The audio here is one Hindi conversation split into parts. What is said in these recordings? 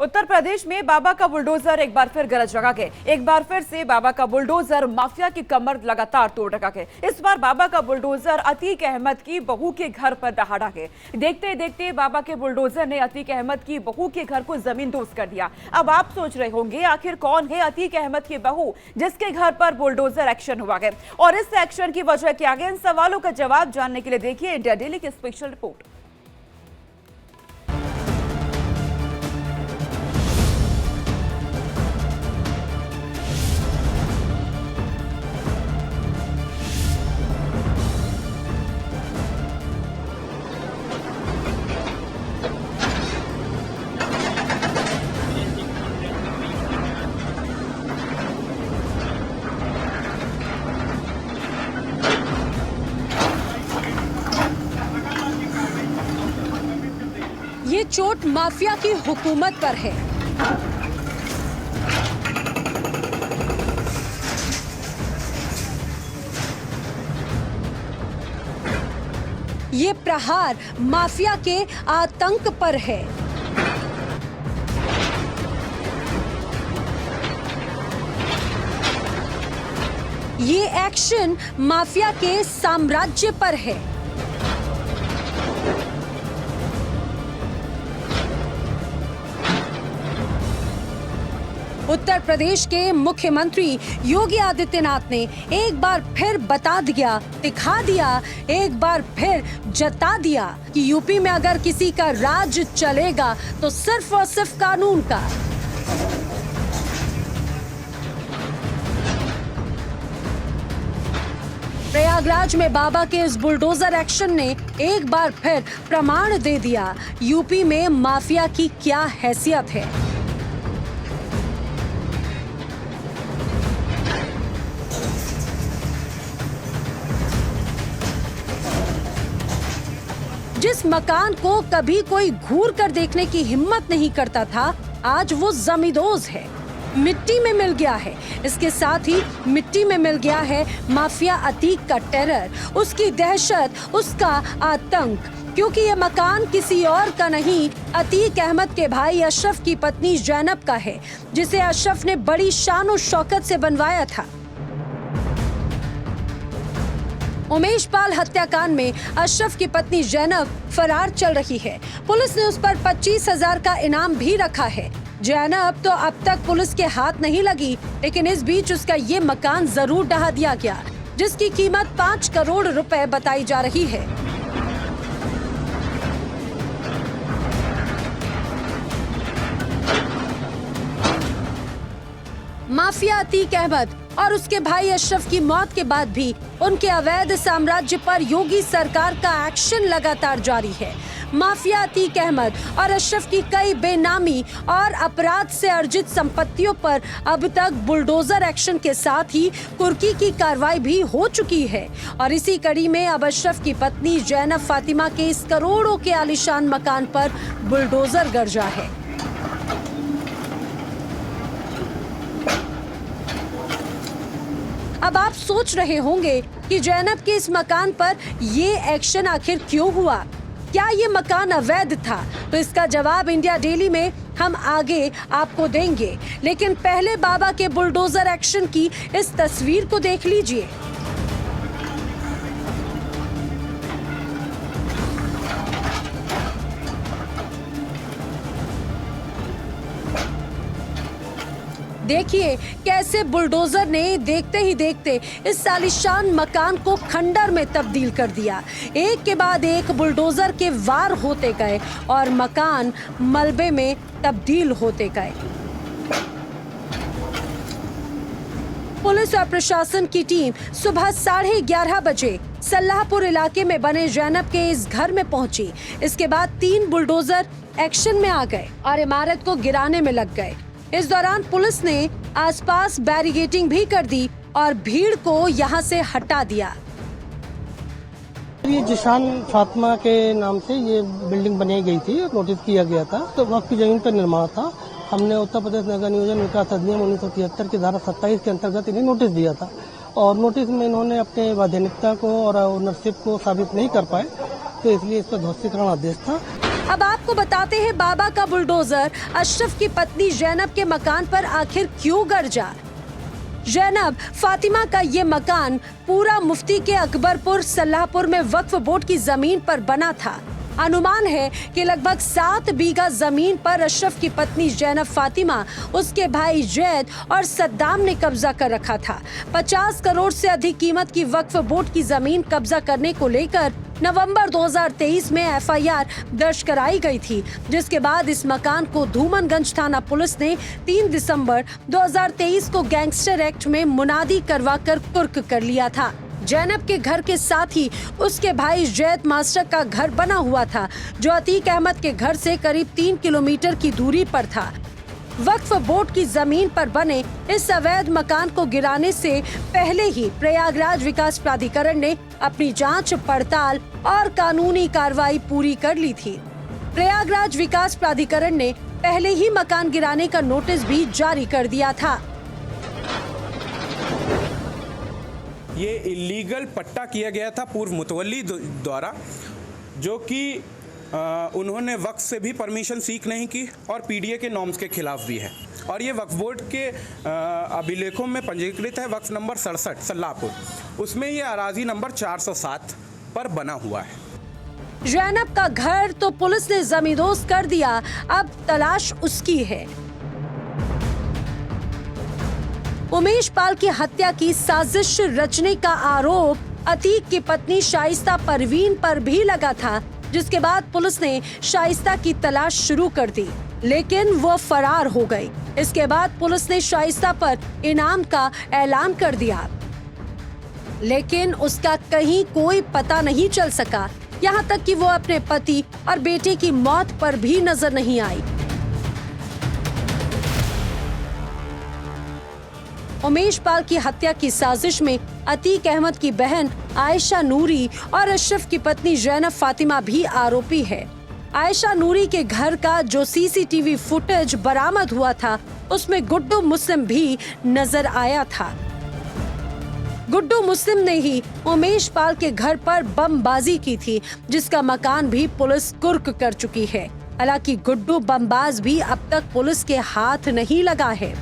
उत्तर प्रदेश में बाबा का बुलडोजर एक बार फिर गरज लगा के एक बार फिर से बाबा का बुलडोजर माफिया की कमर लगातार तोड़ रखा के। इस बार बाबा का बुलडोजर अतीक अहमद की बहू के घर पर दहाड़ा के। देखते देखते बाबा के बुलडोजर ने अतीक अहमद की बहू के घर को जमींदोज कर दिया। अब आप सोच रहे होंगे आखिर कौन है अतीक अहमद की बहू जिसके घर पर बुलडोजर एक्शन हुआ है और इस एक्शन की वजह क्या है। इन सवालों का जवाब जानने के लिए देखिए इंडिया डेली की स्पेशल रिपोर्ट। ये चोट माफिया की हुकूमत पर है। ये प्रहार माफिया के आतंक पर है। ये एक्शन माफिया के साम्राज्य पर है। उत्तर प्रदेश के मुख्यमंत्री योगी आदित्यनाथ ने एक बार फिर बता दिया, दिखा दिया, एक बार फिर जता दिया कि यूपी में अगर किसी का राज चलेगा तो सिर्फ और सिर्फ कानून का। प्रयागराज में बाबा के इस बुलडोजर एक्शन ने एक बार फिर प्रमाण दे दिया यूपी में माफिया की क्या हैसियत है। जिस मकान को कभी कोई घूर कर देखने की हिम्मत नहीं करता था, आज वो जमींदोज है, मिट्टी में मिल गया है। इसके साथ ही मिट्टी में मिल गया है माफिया अतीक का टेरर, उसकी दहशत, उसका आतंक। क्योंकि ये मकान किसी और का नहीं, अतीक अहमद के भाई अशरफ की पत्नी जैनब का है, जिसे अशरफ ने बड़ी शान और शौकत से बनवाया था। उमेश पाल हत्याकांड में अशरफ की पत्नी जैनब फरार चल रही है। पुलिस ने उस पर 25,000 का इनाम भी रखा है। जैनब तो अब तक पुलिस के हाथ नहीं लगी, लेकिन इस बीच उसका ये मकान जरूर ढहा दिया गया, जिसकी कीमत 5 करोड़ रुपए बताई जा रही है। माफिया अतीक अहमद और उसके भाई अशरफ की मौत के बाद भी उनके अवैध साम्राज्य पर योगी सरकार का एक्शन लगातार जारी है। माफिया अतीक अहमद और अशरफ की कई बेनामी और अपराध से अर्जित संपत्तियों पर अब तक बुलडोजर एक्शन के साथ ही कुर्की की कार्रवाई भी हो चुकी है। और इसी कड़ी में अब अशरफ की पत्नी जैनब फातिमा के इस करोड़ों के आलीशान मकान पर बुलडोजर गरजा है। अब आप सोच रहे होंगे कि जैनब के इस मकान पर ये एक्शन आखिर क्यों हुआ? क्या ये मकान अवैध था? तो इसका जवाब इंडिया डेली में हम आगे आपको देंगे, लेकिन पहले बाबा के बुलडोजर एक्शन की इस तस्वीर को देख लीजिए। देखिए कैसे बुलडोजर ने देखते ही देखते इस आलीशान मकान को खंडर में तब्दील कर दिया। एक के बाद एक बुलडोजर के वार होते गए और मकान मलबे में तब्दील होते गए। पुलिस और प्रशासन की टीम सुबह 11:30 बजे सल्लाहपुर इलाके में बने जैनब के इस घर में पहुंची। इसके बाद 3 बुलडोजर एक्शन में आ गए और इमारत को गिराने में लग गए। इस दौरान पुलिस ने आसपास बैरिकेडिंग भी कर दी और भीड़ को यहां से हटा दिया। ये जिशान फातिमा के नाम से ये बिल्डिंग बनाई गई थी, नोटिस किया गया था। तो वक्त की जमीन पर निर्माण था। हमने उत्तर प्रदेश नगर नियोजन विकास अधिनियम 1973 की धारा 27 के अंतर्गत इन्हें नोटिस दिया था और नोटिस में इन्होंने अपने वैधानिकता को और ओनरशिप को साबित नहीं कर पाए, तो इसलिए इस पर ध्वस्तीकरण आदेश था। अब आपको बताते हैं बाबा का बुलडोजर अशरफ की पत्नी जैनब के मकान पर आखिर क्यों गरजा। जैनब फातिमा का ये मकान पूरा मुफ्ती के अकबरपुर सल्लाहपुर में वक्फ बोर्ड की जमीन पर बना था। अनुमान है कि लगभग 7 बीघा जमीन पर अशरफ की पत्नी जैनब फातिमा, उसके भाई जैद और सद्दाम ने कब्जा कर रखा था। 50 करोड़ से अधिक कीमत की वक्फ बोर्ड की जमीन कब्जा करने को लेकर नवंबर 2023 में एफआईआर दर्ज कराई गई थी, जिसके बाद इस मकान को धूमनगंज थाना पुलिस ने 3 दिसंबर 2023 को गैंगस्टर एक्ट में मुनादी करवाकर कुर्क कर लिया था। जैनब के घर के साथ ही उसके भाई जैद मास्टर का घर बना हुआ था, जो अतीक अहमद के घर से करीब 3 किलोमीटर की दूरी पर था। वक्फ बोर्ड की जमीन पर बने इस अवैध मकान को गिराने से पहले ही प्रयागराज विकास प्राधिकरण ने अपनी जांच पड़ताल और कानूनी कार्रवाई पूरी कर ली थी। प्रयागराज विकास प्राधिकरण ने पहले ही मकान गिराने का नोटिस भी जारी कर दिया था। ये इलीगल पट्टा किया गया था पूर्व मुतवल्ली द्वारा, जो कि उन्होंने वक्फ से भी परमिशन सीख नहीं की और पीडीए के नॉर्म्स के खिलाफ भी है। और ये वक्फ बोर्ड के अभिलेखों में पंजीकृत है वक्फ नंबर 67 सल्लाहपुर, उसमें ये अराजी नंबर 407 पर बना हुआ है। जैनब का घर तो पुलिस ने जमींदोज कर दिया, अब तलाश उसकी है। उमेश पाल की हत्या की साजिश रचने का आरोप अतीक की पत्नी शाइस्ता परवीन पर भी लगा था, जिसके बाद पुलिस ने शाइस्ता की तलाश शुरू कर दी, लेकिन वो फरार हो गई। इसके बाद पुलिस ने शाइस्ता पर इनाम का ऐलान कर दिया, लेकिन उसका कहीं कोई पता नहीं चल सका, यहाँ तक कि वो अपने पति और बेटे की मौत पर भी नजर नहीं आई। उमेश पाल की हत्या की साजिश में अतीक अहमद की बहन आयशा नूरी और अशरफ की पत्नी जैनब फातिमा भी आरोपी है। आयशा नूरी के घर का जो सीसीटीवी फुटेज बरामद हुआ था, उसमें गुड्डू मुस्लिम भी नजर आया था। गुड्डू मुस्लिम ने ही उमेश पाल के घर पर बमबाजी की थी, जिसका मकान भी पुलिस कुर्क कर चुकी है। हालांकि गुड्डू बमबाज भी अब तक पुलिस के हाथ नहीं लगा है।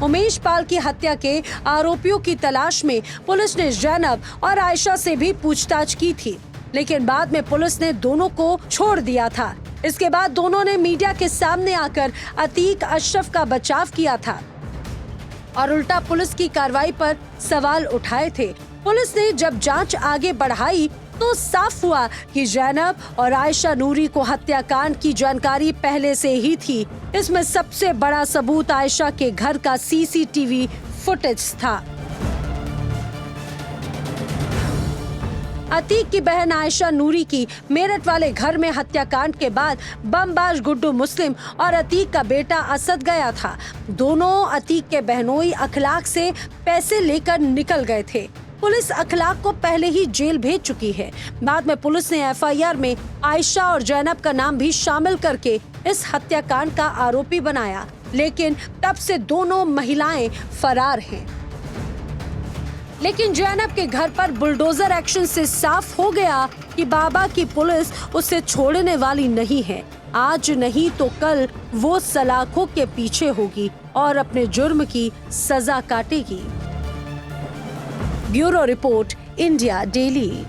उमेश पाल की हत्या के आरोपियों की तलाश में पुलिस ने जैनब और आयशा से भी पूछताछ की थी, लेकिन बाद में पुलिस ने दोनों को छोड़ दिया था। इसके बाद दोनों ने मीडिया के सामने आकर अतीक अशरफ का बचाव किया था और उल्टा पुलिस की कार्रवाई पर सवाल उठाए थे। पुलिस ने जब जांच आगे बढ़ाई तो साफ हुआ कि जैनब और आयशा नूरी को हत्याकांड की जानकारी पहले से ही थी। इसमें सबसे बड़ा सबूत आयशा के घर का सीसीटीवी फुटेज था। अतीक की बहन आयशा नूरी की मेरठ वाले घर में हत्याकांड के बाद बमबाज गुड्डू मुस्लिम और अतीक का बेटा असद गया था। दोनों अतीक के बहनोई अखलाक से पैसे लेकर निकल गए थे। पुलिस अखलाक को पहले ही जेल भेज चुकी है। बाद में पुलिस ने एफआईआर में आयशा और जैनब का नाम भी शामिल करके इस हत्याकांड का आरोपी बनाया, लेकिन तब से दोनों महिलाएं फरार हैं। लेकिन जैनब के घर पर बुलडोजर एक्शन से साफ हो गया कि बाबा की पुलिस उसे छोड़ने वाली नहीं है। आज नहीं तो कल वो सलाखों के पीछे होगी और अपने जुर्म की सजा काटेगी। Bureau report, India daily.